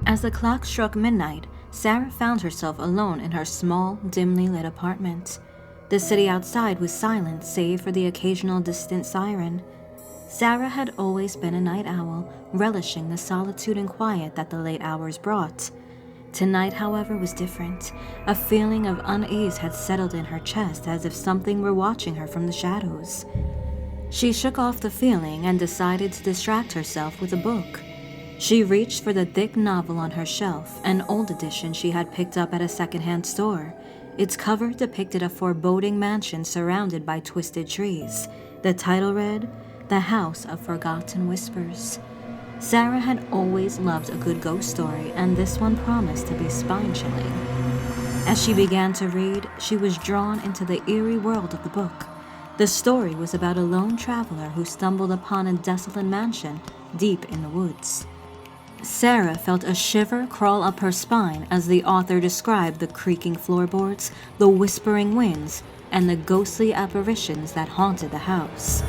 As the clock struck midnight, Sarah found herself alone in her small, dimly lit apartment. The city outside was silent save for the occasional distant siren. Sarah had always been a night owl, relishing the solitude and quiet that the late hours brought. Tonight, however, was different. A feeling of unease had settled in her chest as if something were watching her from the shadows. She shook off the feeling and decided to distract herself with a book. She reached for the thick novel on her shelf, an old edition she had picked up at a secondhand store. Its cover depicted a foreboding mansion surrounded by twisted trees. The title read, "The House of Forgotten Whispers." Sarah had always loved a good ghost story, and this one promised to be spine-chilling. As she began to read, she was drawn into the eerie world of the book. The story was about a lone traveler who stumbled upon a desolate mansion deep in the woods. Sarah felt a shiver crawl up her spine as the author described the creaking floorboards, the whispering winds, and the ghostly apparitions that haunted the house.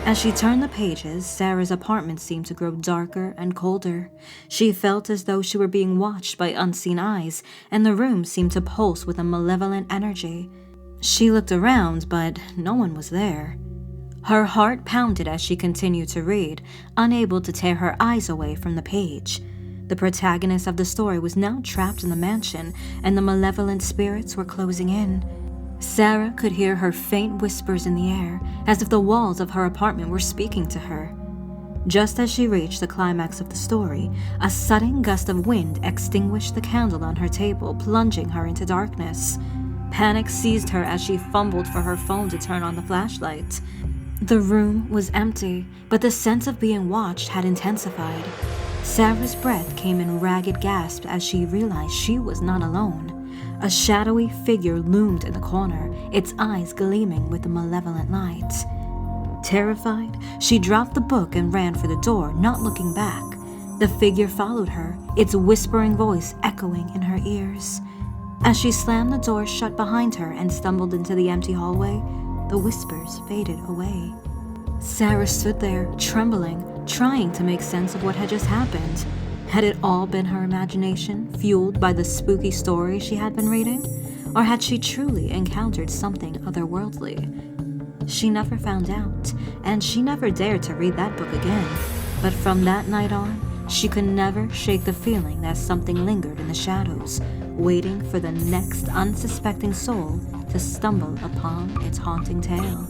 As she turned the pages, Sarah's apartment seemed to grow darker and colder. She felt as though she were being watched by unseen eyes, and the room seemed to pulse with a malevolent energy. She looked around, but no one was there. Her heart pounded as she continued to read, unable to tear her eyes away from the page. The protagonist of the story was now trapped in the mansion, and the malevolent spirits were closing in. Sarah could hear her faint whispers in the air, as if the walls of her apartment were speaking to her. Just as she reached the climax of the story, a sudden gust of wind extinguished the candle on her table, plunging her into darkness. Panic seized her as she fumbled for her phone to turn on the flashlight. The room was empty, but the sense of being watched had intensified. Sarah's breath came in ragged gasps as she realized she was not alone. A shadowy figure loomed in the corner, its eyes gleaming with a malevolent light. Terrified, she dropped the book and ran for the door, not looking back. The figure followed her, its whispering voice echoing in her ears. As she slammed the door shut behind her and stumbled into the empty hallway, the whispers faded away. Sarah stood there, trembling, trying to make sense of what had just happened. Had it all been her imagination, fueled by the spooky story she had been reading? Or had she truly encountered something otherworldly? She never found out, and she never dared to read that book again. But from that night on, she could never shake the feeling that something lingered in the shadows, waiting for the next unsuspecting soul to stumble upon its haunting tale.